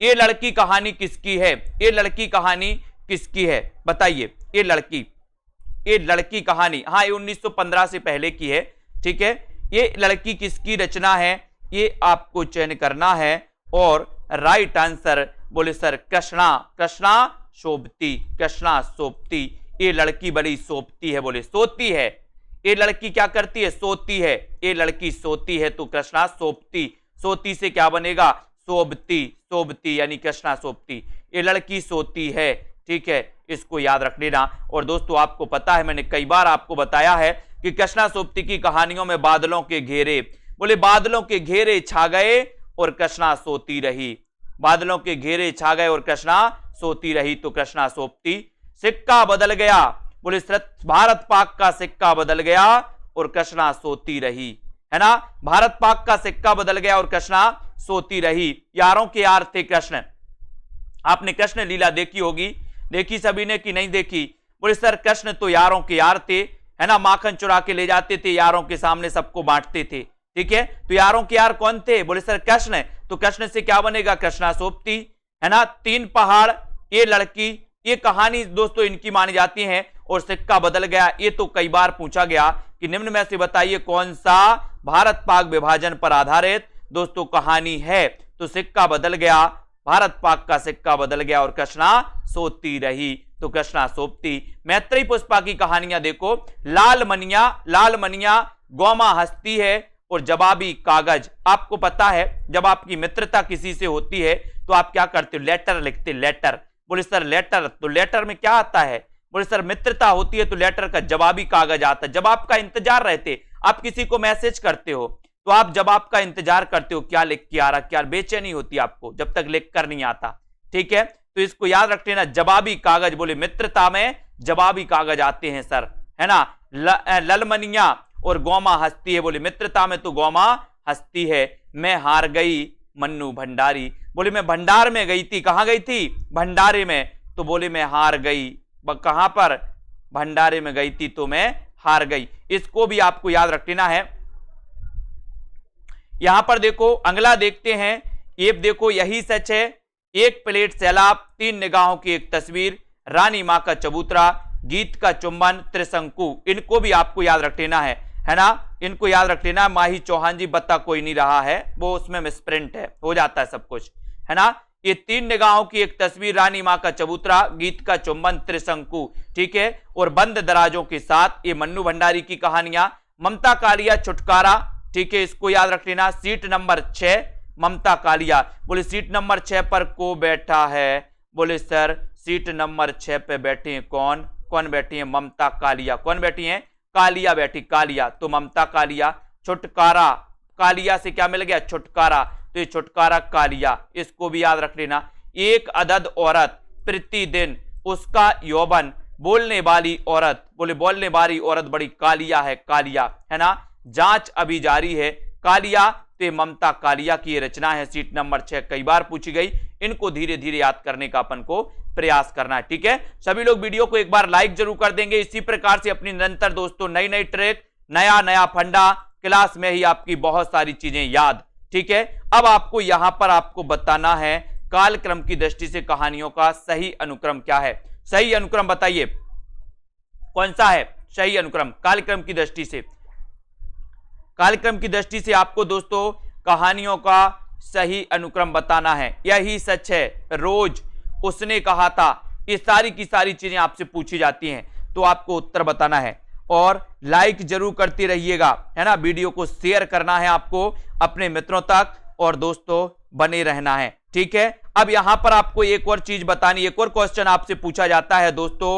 S1: ये लड़की कहानी किसकी है? ये लड़की कहानी किसकी है? बताइए। ये लड़की कहानी, हाँ ये 1915 से पहले की है, ठीक है। ये लड़की किसकी रचना है, ये आपको चयन करना है। और राइट आंसर बोले सर कृष्णा सोबती। ये लड़की बड़ी सोबती है, बोले सोती है। ये लड़की क्या करती है? सोती है। ये लड़की सोती है तो कृष्णा सोबती। सोती से क्या बनेगा? सोबती यानी कृष्णा सोबती। ये लड़की सोती है, ठीक है, इसको याद रख लेना। और दोस्तों आपको पता है, मैंने कई बार आपको बताया है कि कृष्णा सोबती की कहानियों में बादलों के घेरे, बोले बादलों के घेरे छा गए और कृष्णा सोती रही। बादलों के घेरे छा गए और कृष्णा सोती रही तो कृष्णा सोबती। सिक्का बदल गया, बोले भारत पाक का सिक्का बदल गया और कृष्णा सोती रही, है ना। भारत पाक का सिक्का बदल गया और कृष्णा सोती रही। यारों के यार थे कृष्ण। आपने कृष्ण लीला देखी होगी, देखी सभी ने कि नहीं देखी? बोले सर कृष्ण तो यारों के यार थे, है ना, माखन चुरा के ले जाते थे, यारों के सामने सबको बांटते थे, ठीक है। तो यारों के यार कौन थे? बोले सर कृष्ण। तो कृष्ण से क्या बनेगा? कृष्णा सोबती, है ना। 3 पहाड़, ये लड़की, ये कहानी दोस्तों इनकी मानी जाती है। और सिक्का बदल गया, ये तो कई बार पूछा गया कि निम्न में से बताइए कौन सा भारत पाक विभाजन पर आधारित दोस्तों कहानी है? तो सिक्का बदल गया, भारत पाक का सिक्का बदल गया और कृष्णा सोती रही तो कृष्णा सोबती। मैत्रेयी पुष्पा की कहानियां देखो, लाल मनिया, गोमा हस्ती है और जवाबी कागज। आपको पता है जब आपकी मित्रता किसी से होती है तो आप क्या करते हो? लेटर लिखते, लेटर। बोले सर लेटर, तो लेटर में क्या आता है? बोले सर मित्रता होती है तो लेटर का जवाबी कागज आता है। जब आपका इंतजार रहते, आप किसी को मैसेज करते हो तो आप जब आपका इंतजार करते हो, क्या लिख के आ रहा, क्या बेचैनी होती आपको जब तक लिख कर नहीं आता, ठीक है। तो इसको याद रख लेना, जवाबी कागज। बोले मित्रता में जवाबी कागज आते हैं सर, है ना। ललमनिया और गोमा हस्ती है, बोले मित्रता में तो गोमा हस्ती है। मैं हार गई मन्नू भंडारी, बोले मैं भंडार में गई थी। कहां गई थी? भंडारे में। तो बोले मैं हार गई, कहां पर? भंडारे में गई थी तो मैं हार गई। इसको भी आपको याद रख लेना है। यहां पर देखो अगला देखते हैं, ये देखो यही सच है। 1 प्लेट सैलाब, 3 निगाहों की एक तस्वीर, रानी मां का चबूतरा, गीत का चुंबन, त्रिशंकु। इनको भी आपको याद रख लेना है ना। इनको याद रख लेना। माही चौहान जी बता कोई नहीं रहा है, वो उसमें मिसप्रिंट है, हो जाता है सब कुछ, है ना। ये 3 निगाहों की एक तस्वीर, रानी मां का चबूतरा, गीत का चुंबन, त्रिशंकु, ठीक है। और बंद दराजों के साथ ये मन्नू भंडारी की कहानियां। ममता कालिया छुटकारा, ठीक है, इसको याद रख लेना। सीट नंबर 6 ममता कालिया। बोले सीट नंबर 6 पर को बैठा है? बोले सर सीट नंबर 6 पे बैठे हैं कौन बैठी है? ममता कालिया। कौन बैठी है? कालिया बैठी, कालिया। तो ममता कालिया। छुटकारा, कालिया से क्या मिल गया? छुटकारा। तो ये छुटकारा कालिया, इसको भी याद रख लेना। एक अदद औरत, प्रतिदिन उसका यौवन, बोलने वाली औरत, बोले बोलने वाली औरत बड़ी कालिया है, कालिया, है ना। जांच अभी जारी है, कालिया। तो ममता कालिया की रचना है। सीट नंबर 6 कई बार पूछी गई, इनको धीरे धीरे याद करने का अपन को प्रयास करना है, ठीक है। सभी लोग वीडियो को एक बार लाइक जरूर कर देंगे। इसी प्रकार से अपनी निरंतर दोस्तों नई नई ट्रिक, नया फंडा, क्लास में ही आपकी बहुत सारी चीजें याद, ठीक है। अब आपको यहां पर आपको बताना है कालक्रम की दृष्टि से कहानियों का सही अनुक्रम क्या है। सही अनुक्रम बताइए कौन सा है सही अनुक्रम कालक्रम की दृष्टि से? कालक्रम की दृष्टि से आपको दोस्तों कहानियों का सही अनुक्रम बताना है। यही सच है, रोज, उसने कहा था, ये सारी की सारी चीजें आपसे पूछी जाती हैं तो आपको उत्तर बताना है। और लाइक जरूर करते रहिएगा, है ना। वीडियो को शेयर करना है आपको अपने मित्रों तक और दोस्तों बने रहना है, ठीक है। अब यहां पर आपको एक और चीज बतानी, एक और क्वेश्चन आपसे पूछा जाता है दोस्तों,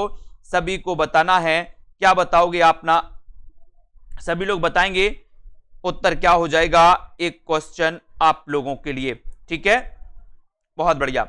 S1: सभी को बताना है। क्या बताओगे आप ना? सभी लोग बताएंगे उत्तर क्या हो जाएगा। एक क्वेश्चन आप लोगों के लिए, ठीक है, बहुत बढ़िया।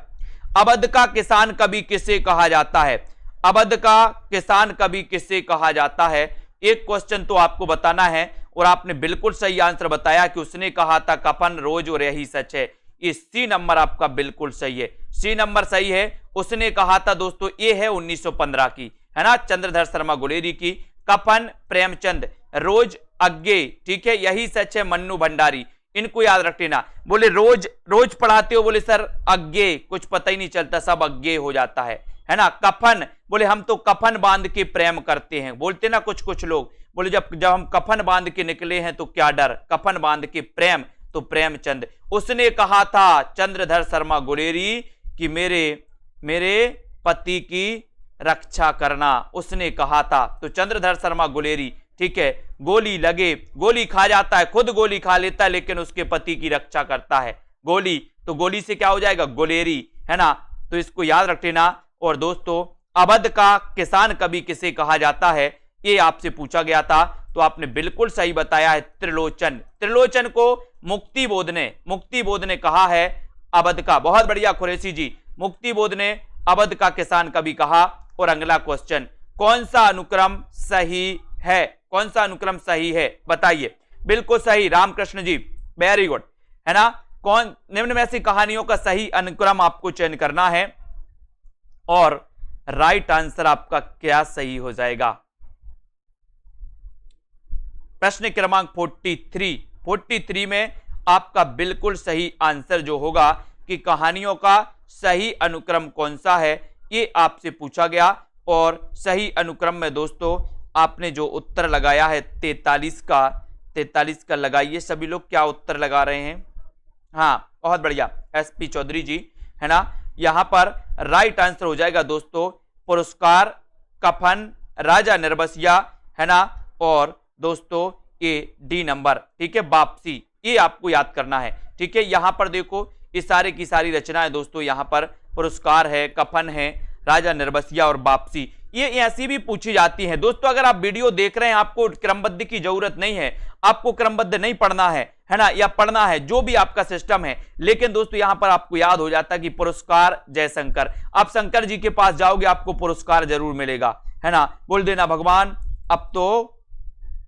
S1: अवध का किसान कवि किसे कहा जाता है? अवध का किसान कवि किसे कहा जाता है? एक क्वेश्चन तो आपको बताना है और आपने बिल्कुल सही आंसर बताया कि उसने कहा था कफन रोज और यही सच है। ये सी नंबर आपका बिल्कुल सही है, सी नंबर सही है। उसने कहा था दोस्तों, ये है 1915 की, है ना, चंद्रधर शर्मा गुलेरी की। कफन प्रेमचंद, रोज अज्ञे, ठीक है, यही सच है मन्नू भंडारी। इनको याद रख लेना। बोले रोज रोज पढ़ाते हो, बोले सर अज्ञे, कुछ पता ही नहीं चलता, सब अज्ञे हो जाता है ना। कफन, बोले हम तो कफन बांध के प्रेम करते हैं, बोलते ना कुछ कुछ लोग, बोले जब हम कफन बांध के निकले हैं तो क्या डर, कफन बांध के प्रेम, तो प्रेमचंद। उसने कहा था चंद्रधर शर्मा गुलेरी कि मेरे पति की रक्षा करना, उसने कहा था। तो चंद्रधर शर्मा गुलेरी, ठीक है, गोली लगे, गोली खा जाता है, खुद गोली खा लेता है, लेकिन उसके पति की रक्षा करता है। गोली, तो गोली से क्या हो जाएगा, गुलेरी, है ना। तो इसको याद रख लेना। और दोस्तों, अवध का किसान कवि किसे कहा जाता है, ये आपसे पूछा गया था, तो आपने बिल्कुल सही बताया है, त्रिलोचन। त्रिलोचन को मुक्तिबोध ने कहा है अवध का। बहुत बढ़िया कुरैशी जी, मुक्तिबोध ने अवध का किसान कवि कहा। और अगला क्वेश्चन, कौन सा अनुक्रम सही है? कौन सा अनुक्रम सही है, बताइए। बिल्कुल सही, रामकृष्ण जी, वेरी गुड, है ना। कौन निम्न में से कहानियों का सही अनुक्रम आपको चयन करना है और राइट आंसर आपका क्या सही हो जाएगा। प्रश्न क्रमांक 43 में आपका बिल्कुल सही आंसर जो होगा कि कहानियों का सही अनुक्रम कौन सा है, ये आपसे पूछा गया। और सही अनुक्रम में दोस्तों आपने जो उत्तर लगाया है 43 का लगाइए सभी लोग, क्या उत्तर लगा रहे हैं? हाँ, बहुत बढ़िया, एसपी चौधरी जी, है ना। यहां पर राइट आंसर हो जाएगा दोस्तों पुरस्कार, कफन, राजा निर्बसिया, है ना। और दोस्तों ये डी नंबर, ठीक है, वापसी, ये आपको याद करना है, ठीक है। यहां पर देखो ये सारे की सारी रचना है दोस्तों, यहां पर पुरस्कार है, कफन है, राजा निर्बसिया और वापसी, ये ऐसी भी पूछी जाती है दोस्तों। अगर आप वीडियो देख रहे हैं, आपको क्रमबद्ध की जरूरत नहीं है, आपको क्रमबद्ध नहीं पढ़ना है ना, या पढ़ना है जो भी आपका सिस्टम है, लेकिन दोस्तों यहां पर आपको याद हो जाता है कि पुरस्कार जयशंकर। आप शंकर जी के पास जाओगे, आपको पुरस्कार जरूर मिलेगा, है ना। बोल देना भगवान अब तो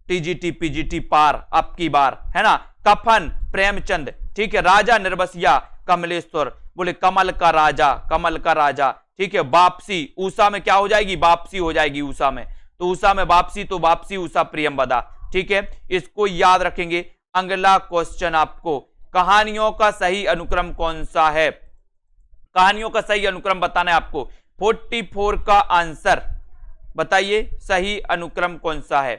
S1: टीजीटी पीजीटी पार आपकी बार, है ना। कफन प्रेमचंद, ठीक है, राजा निर्बसिया कमलेश्वर, बोले कमल का राजा, ठीक है। वापसी, ऊषा में क्या हो जाएगी, वापसी हो जाएगी ऊषा में, तो ऊषा में वापसी, तो वापसी ऊषा प्रियंवदा, ठीक है। इसको याद रखेंगे। अगला क्वेश्चन आपको, कहानियों का सही अनुक्रम कौन सा है? कहानियों का सही अनुक्रम बताना है आपको। 44 का आंसर बताइए, सही अनुक्रम कौन सा है?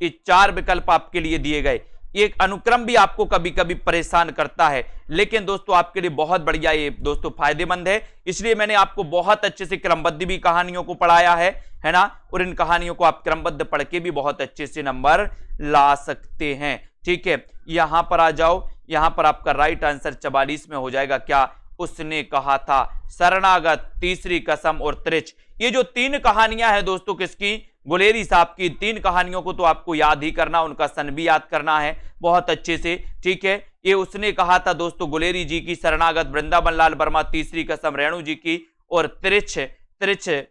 S1: ये 4 विकल्प आपके लिए दिए गए। ये अनुक्रम भी आपको कभी कभी परेशान करता है, लेकिन दोस्तों आपके लिए बहुत बढ़िया, ये दोस्तों फायदेमंद है। इसलिए मैंने आपको बहुत अच्छे से क्रमबद्ध भी कहानियों को पढ़ाया है ना। और इन कहानियों को आप क्रमबद्ध पढ़ के भी बहुत अच्छे से नंबर ला सकते हैं, ठीक है। यहां पर आ जाओ, यहां पर आपका राइट आंसर 44 में हो जाएगा क्या, उसने कहा था शरणागत, तीसरी कसम और त्रिच। ये जो 3 कहानियां हैं दोस्तों किसकी, गुलेरी साहब की। 3 कहानियों को तो आपको याद ही करना, उनका सन भी याद करना है बहुत अच्छे से, ठीक है। ये उसने कहा था दोस्तों गुलेरी जी की, शरणागत वृंदावन लाल वर्मा, तीसरी कसम रेणु जी की, और त्रिच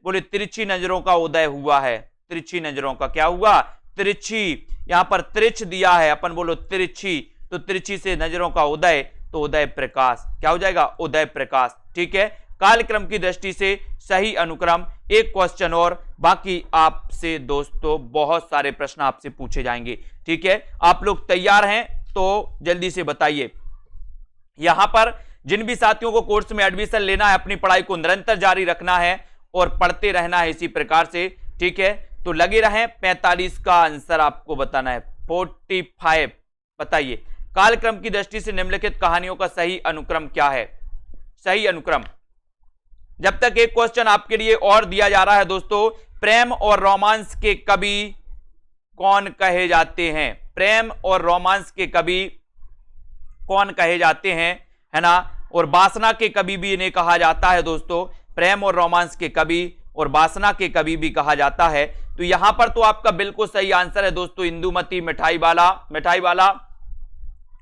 S1: बोले तिरछी नजरों का उदय हुआ है। तिरछी नजरों का क्या हुआ, तिरछी, यहां पर त्रिच दिया है, अपन बोलो तिरछी, तो तिरछी से नजरों का उदय, तो उदय प्रकाश, क्या हो जाएगा, उदय प्रकाश, ठीक है। कालक्रम की दृष्टि से सही अनुक्रम। एक क्वेश्चन और, बाकी आपसे दोस्तों बहुत सारे प्रश्न आपसे पूछे जाएंगे, ठीक है। आप लोग तैयार हैं तो जल्दी से बताइए। यहां पर जिन भी साथियों को कोर्स में एडमिशन लेना है, अपनी पढ़ाई को निरंतर जारी रखना है और पढ़ते रहना है इसी प्रकार से, ठीक है, तो लगे रहें। 45 का आंसर आपको बताना है, 45 बताइए। कालक्रम की दृष्टि से निम्नलिखित कहानियों का सही अनुक्रम क्या है? सही अनुक्रम, जब तक एक क्वेश्चन आपके लिए और दिया जा रहा है दोस्तों, प्रेम और रोमांस के कवि कौन कहे जाते हैं? प्रेम और रोमांस के कवि कौन कहे जाते हैं, है ना। और वासना के कवि भी इन्हें कहा जाता है दोस्तों। प्रेम और रोमांस के कवि और वासना के कवि भी कहा जाता है। तो यहां पर तो आपका बिल्कुल सही आंसर है दोस्तों इंदुमती, मिठाई वाला,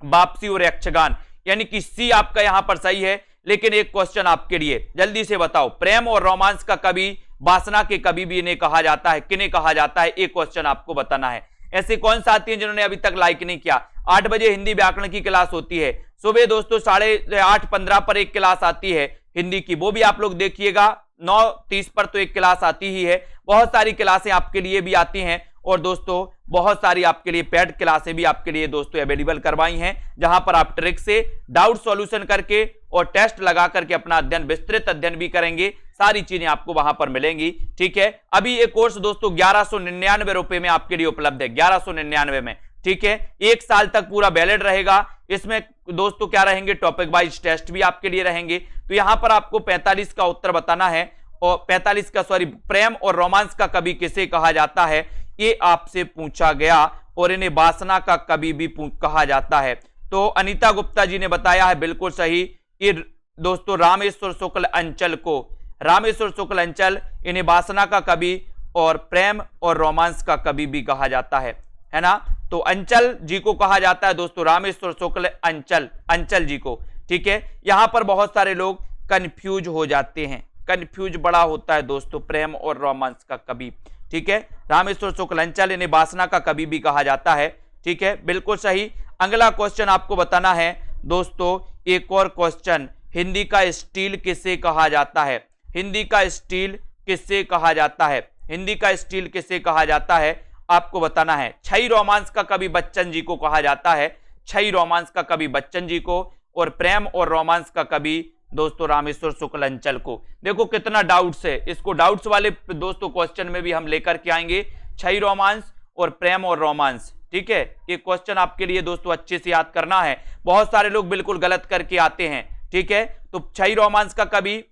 S1: वापसी और यक्षगान, यानी कि सी आपका यहां पर सही है। लेकिन एक क्वेश्चन आपके लिए, जल्दी से बताओ, प्रेम और रोमांस का कवि वासना के कवि भी इन्हें कहा जाता है, किन्हें कहा जाता है, एक क्वेश्चन आपको बताना है। ऐसे कौन साथी हैं जिन्होंने अभी तक लाइक नहीं किया? 8 बजे हिंदी व्याकरण की क्लास होती है सुबह दोस्तों, 8:15 पर एक क्लास आती है हिंदी की, वो भी आप लोग देखिएगा। 9:30 पर तो एक क्लास आती ही है। बहुत सारी क्लासें आपके लिए भी आती हैं और दोस्तों बहुत सारी आपके लिए पेड क्लासें भी आपके लिए दोस्तों अवेलेबल करवाई हैं, जहां पर आप ट्रिक से डाउट सॉल्यूशन करके और टेस्ट लगा करके अपना अध्ययन, विस्तृत अध्ययन भी करेंगे। सारी चीजें आपको वहां पर मिलेंगी, ठीक है। अभी ये कोर्स दोस्तों 1199 रुपए में आपके लिए उपलब्ध है, 1199 में, ठीक है। 1 साल तक पूरा वैलिड रहेगा। इसमें दोस्तों क्या रहेंगे, टॉपिक वाइज टेस्ट भी आपके लिए रहेंगे। तो यहां पर आपको 45 का उत्तर बताना है, और 45 का सॉरी, प्रेम और रोमांस का कवि किसे कहा जाता है, ये आपसे पूछा गया, और इन्हें वासना का कवि भी कहा जाता है। तो अनीता गुप्ता जी ने बताया है बिल्कुल सही, ये दोस्तों रामेश्वर शुक्ल अंचल को, रामेश्वर शुक्ल अंचल, इन्हें वासना का कवि और प्रेम और रोमांस का कवि भी कहा जाता है ना। तो अंचल जी को कहा जाता है दोस्तों, रामेश्वर शुक्ल अंचल जी को, ठीक है। यहां पर बहुत सारे लोग कंफ्यूज हो जाते हैं, कंफ्यूज बड़ा होता है दोस्तों, प्रेम और रोमांस का कवि, ठीक है। रामेश्वर शुक्ल अंचल, इन्हें वासना का कवि भी कहा जाता है, ठीक है, बिल्कुल सही। अगला क्वेश्चन आपको बताना है दोस्तों, एक और क्वेश्चन, हिंदी का स्टील किसे कहा जाता है, हिंदी का स्टील किसे कहा जाता है, हिंदी का स्टील किसे कहा जाता है, आपको बताना है। छई रोमांस का कवि बच्चन जी को कहा जाता है, छई रोमांस का कवि बच्चन जी को, और प्रेम और रोमांस का कवि दोस्तों रामेश्वर शुक्ल अंचल को। देखो कितना डाउट्स है, इसको डाउट्स वाले दोस्तों क्वेश्चन में भी हम लेकर के आएंगे, छई रोमांस और प्रेम और रोमांस, ठीक है। ये क्वेश्चन आपके लिए दोस्तों अच्छे से याद करना है, बहुत सारे लोग बिल्कुल गलत करके आते हैं, ठीक है। तो छई रोमांस का कवि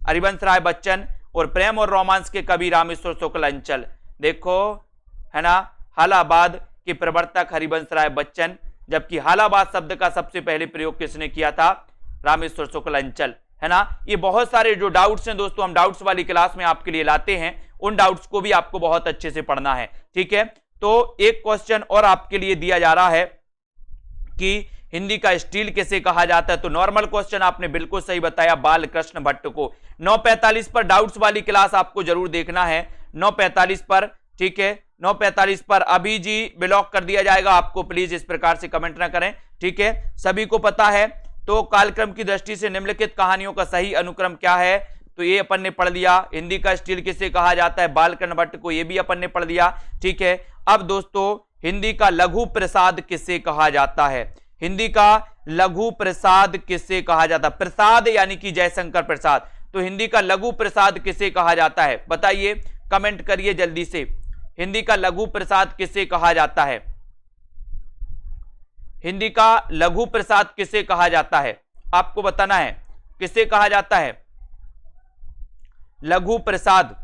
S1: हरिवंश राय बच्चन और प्रेम और रोमांस के कवि रामेश्वर शुक्ल अंचल। देखो है ना, हालाबाद के प्रवर्तक हरिवंश राय बच्चन, जबकि हालाबाद शब्द का सबसे पहले प्रयोग किसने किया था, रामेश्वर शुक्ल अंचल, है ना। ये बहुत सारे जो डाउट्स हैं दोस्तों, हम डाउट्स वाली क्लास में आपके लिए लाते हैं, उन डाउट्स को भी आपको बहुत अच्छे से पढ़ना है, ठीक है। तो एक क्वेश्चन और आपके लिए दिया जा रहा है कि हिंदी का स्टील किसे कहा जाता है। तो नॉर्मल क्वेश्चन आपने बिल्कुल सही बताया, बालकृष्ण भट्ट को। 9:45 पर डाउट्स वाली क्लास आपको जरूर देखना है, 9:45 पर, ठीक है। 9:45 पर अभी जी ब्लॉक कर दिया जाएगा आपको, प्लीज इस प्रकार से कमेंट ना करें, ठीक है। सभी को पता है। तो कालक्रम की दृष्टि से निम्नलिखित कहानियों का सही अनुक्रम क्या है, तो ये अपन ने पढ़ लिया। हिंदी का स्टील किसे कहा जाता है, बालकृष्ण भट्ट को, ये भी अपन ने पढ़ लिया, ठीक है। अब दोस्तों हिंदी का लघु प्रसाद किसे कहा जाता है, हिंदी का लघु प्रसाद किसे कहा जाता है, प्रसाद यानी कि जयशंकर प्रसाद। तो हिंदी का लघु प्रसाद किसे कहा जाता है, बताइए, कमेंट करिए जल्दी से। हिंदी का लघु प्रसाद किसे कहा जाता है, हिंदी का लघु प्रसाद किसे कहा जाता है, आपको बताना है, किसे कहा जाता है लघु प्रसाद।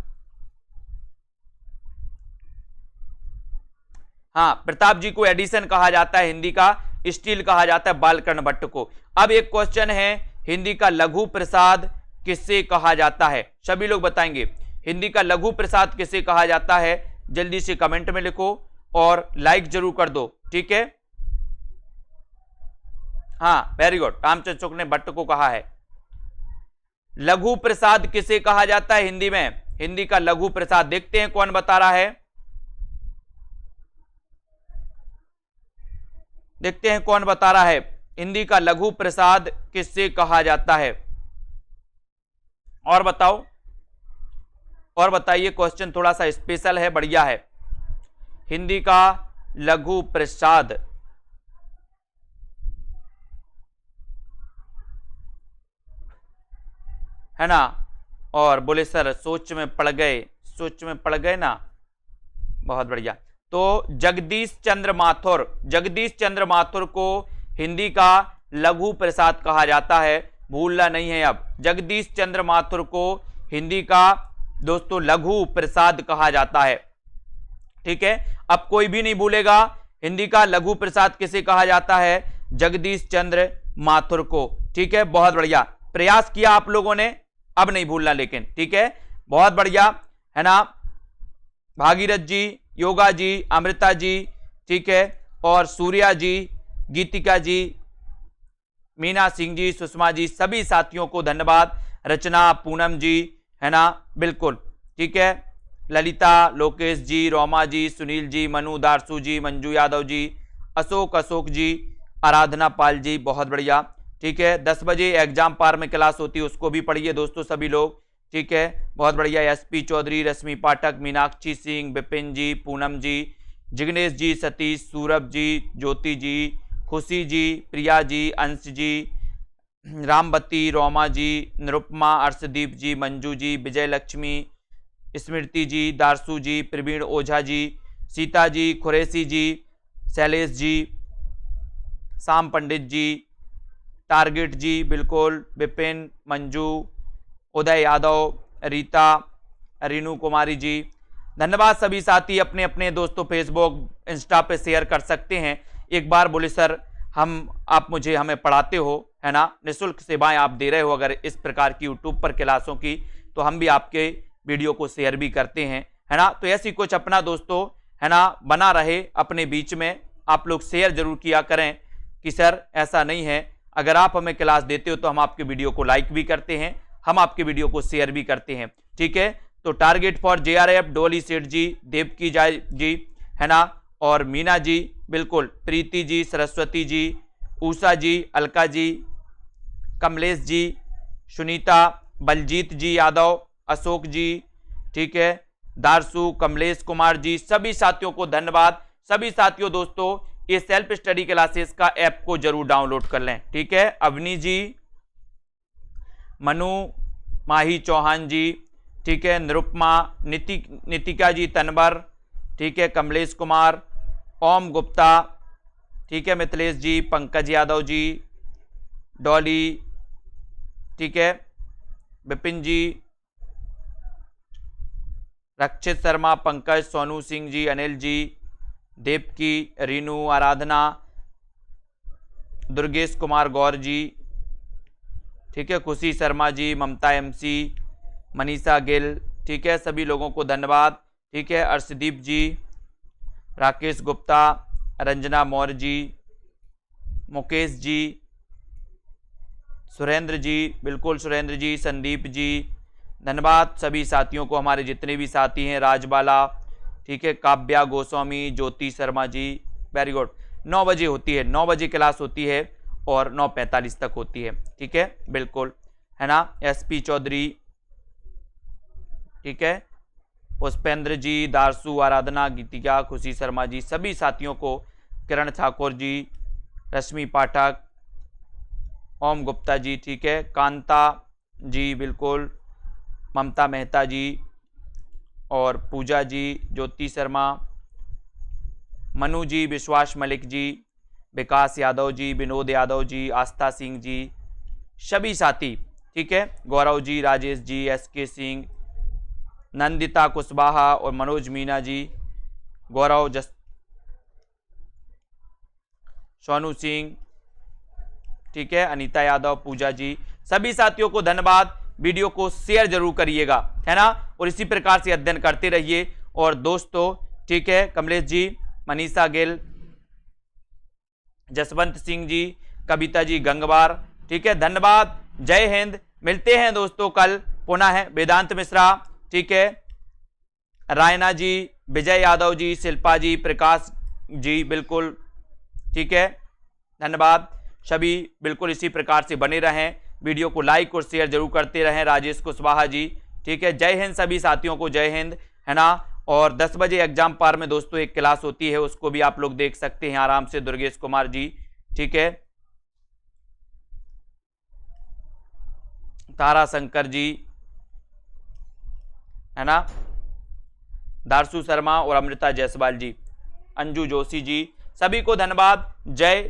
S1: हाँ, प्रताप जी को एडिशन कहा जाता है, हिंदी का स्टील कहा जाता है बालकृष्ण भट्ट को। अब एक क्वेश्चन है, हिंदी का लघु प्रसाद किसे कहा जाता है, सभी लोग बताएंगे, हिंदी का लघु प्रसाद किसे कहा जाता है, जल्दी से कमेंट में लिखो और लाइक जरूर कर दो, ठीक है। हाँ वेरी गुड, रामचंद्र शुक्ल ने भट्ट को कहा है। लघु प्रसाद किसे कहा जाता है हिंदी में, हिंदी का लघु प्रसाद, देखते हैं कौन बता रहा है, देखते हैं कौन बता रहा है, हिंदी का लघु प्रसाद किससे कहा जाता है, और बताओ, और बताइए। क्वेश्चन थोड़ा सा स्पेशल है, बढ़िया है। हिंदी का लघु प्रसाद, है ना, और बोले सर सोच में पड़ गए, सोच में पड़ गए ना, बहुत बढ़िया। तो जगदीश चंद्र माथुर, जगदीश चंद्र माथुर को हिंदी का लघु प्रसाद कहा जाता है, भूलना नहीं है। अब जगदीश चंद्र माथुर को हिंदी का दोस्तों लघु प्रसाद कहा जाता है, ठीक है। अब कोई भी नहीं भूलेगा, हिंदी का लघु प्रसाद किसे कहा जाता है, जगदीश चंद्र माथुर को, ठीक है। बहुत बढ़िया प्रयास किया आप लोगों ने, अब नहीं भूलना लेकिन, ठीक है। बहुत बढ़िया, है ना। भागीरथ जी, योगा जी, अमृता जी, ठीक है, और सूर्या जी, गीतिका जी, मीना सिंह जी, सुषमा जी, सभी साथियों को धन्यवाद। रचना, पूनम जी, है ना, बिल्कुल ठीक है, ललिता, लोकेश जी, रोमा जी, सुनील जी, मनु, दारसू जी, मंजू यादव जी, अशोक जी, आराधना पाल जी, बहुत बढ़िया, ठीक है। 10 बजे एग्जाम पार में क्लास होती है, उसको भी पढ़िए दोस्तों सभी लोग, ठीक है, बहुत बढ़िया। एसपी चौधरी, रश्मि पाठक, मीनाक्षी सिंह, विपिन जी, पूनम जी, जिग्नेश जी, सतीश, सूरभ जी, ज्योति जी, खुशी जी, प्रिया जी, अंश जी, रामबती, रोमा जी, निरुपमा, अर्शदीप जी, मंजू जी, विजय लक्ष्मी, स्मृति जी, दारसू जी, प्रवीण ओझा जी, सीता जी, खुरैसी जी, शैलेश जी, शाम पंडित जी, टारगेट जी, बिल्कुल, विपिन, मंजू, उदय यादव, रीता, रीनू कुमारी जी, धन्यवाद। सभी साथी अपने अपने दोस्तों फेसबुक, इंस्टा पे शेयर कर सकते हैं। एक बार बोले सर आप हमें पढ़ाते हो, है ना, निःशुल्क सेवाएं आप दे रहे हो अगर इस प्रकार की यूट्यूब पर क्लासों की, तो हम भी आपके वीडियो को शेयर भी करते हैं, है ना। तो ऐसी कुछ अपना दोस्तों, है ना, बना रहे अपने बीच में, आप लोग शेयर जरूर किया करें कि सर ऐसा नहीं है, अगर आप हमें क्लास देते हो तो हम आपके वीडियो को लाइक भी करते हैं, हम आपके वीडियो को शेयर भी करते हैं, ठीक है। तो टारगेट फॉर JRF, डोली सेठ जी, देवकी जाय जी, है ना, और मीना जी, बिल्कुल, प्रीति जी, सरस्वती जी, उषा जी, अलका जी, कमलेश जी, सुनीता, बलजीत जी यादव, अशोक जी, ठीक है, दारसू, कमलेश कुमार जी, सभी साथियों को धन्यवाद। सभी साथियों दोस्तों ये सेल्फ स्टडी क्लासेस का ऐप को जरूर डाउनलोड कर लें, ठीक है। अवनी जी, मनु, माही चौहान जी, ठीक है, निरुपमा, नितिका जी तनवर, ठीक है, कमलेश कुमार, ओम गुप्ता, ठीक है, मिथिलेश जी, पंकज यादव जी, डॉली, ठीक है, विपिन जी, रक्षित शर्मा, पंकज, सोनू सिंह जी, अनिल जी, देवकी, रीनू, आराधना, दुर्गेश कुमार गौर जी, ठीक है, खुशी शर्मा जी, ममता MC, मनीषा गिल, ठीक है, सभी लोगों को धन्यवाद, ठीक है, अर्शदीप जी, राकेश गुप्ता, रंजना मौर्य जी, मुकेश जी, सुरेंद्र जी, बिल्कुल सुरेंद्र जी, संदीप जी, धन्यवाद सभी साथियों को, हमारे जितने भी साथी हैं, राजबाला, ठीक है, काव्या गोस्वामी, ज्योति शर्मा जी, वेरी गुड। 9 बजे होती है, 9 बजे क्लास होती है और 9:45 तक होती है, ठीक है, बिल्कुल, है ना। SP चौधरी, ठीक है, पुष्पेंद्र जी, दारसू, आराधना, गीतिका, खुशी शर्मा जी, सभी साथियों को, किरण ठाकुर जी, रश्मि पाठक, ओम गुप्ता जी, ठीक है, कांता जी, बिल्कुल, ममता मेहता जी, और पूजा जी, ज्योति शर्मा, मनु जी, विश्वास मलिक जी, विकास यादव जी, विनोद यादव जी, आस्था सिंह जी, सभी साथी, ठीक है, गौरव जी, राजेश जी, SK सिंह, नंदिता कुशवाहा और मनोज मीना जी, गौरव सोनू सिंह, ठीक है, अनीता यादव, पूजा जी, सभी साथियों को धन्यवाद। वीडियो को शेयर जरूर करिएगा, है ना, और इसी प्रकार से अध्ययन करते रहिए। और दोस्तों, ठीक है, कमलेश जी, मनीषा गिल, जसवंत सिंह जी, कविता जी गंगवार, ठीक है, धन्यवाद, जय हिंद। मिलते हैं दोस्तों कल पुनः, है वेदांत मिश्रा, ठीक है, रायना जी, विजय यादव जी, शिल्पा जी, प्रकाश जी, बिल्कुल, ठीक है, धन्यवाद सभी, बिल्कुल इसी प्रकार से बने रहें, वीडियो को लाइक और शेयर जरूर करते रहें। राजेश कुशवाहा जी, ठीक है, जय हिंद सभी साथियों को, जय हिंद, है ना। और 10 बजे एग्जाम पार में दोस्तों एक क्लास होती है, उसको भी आप लोग देख सकते हैं आराम से, दुर्गेश कुमार जी, ठीक है, तारा शंकर जी, है ना, दारसू शर्मा और अमृता जायसवाल जी, अंजू जोशी जी, सभी को धन्यवाद, जय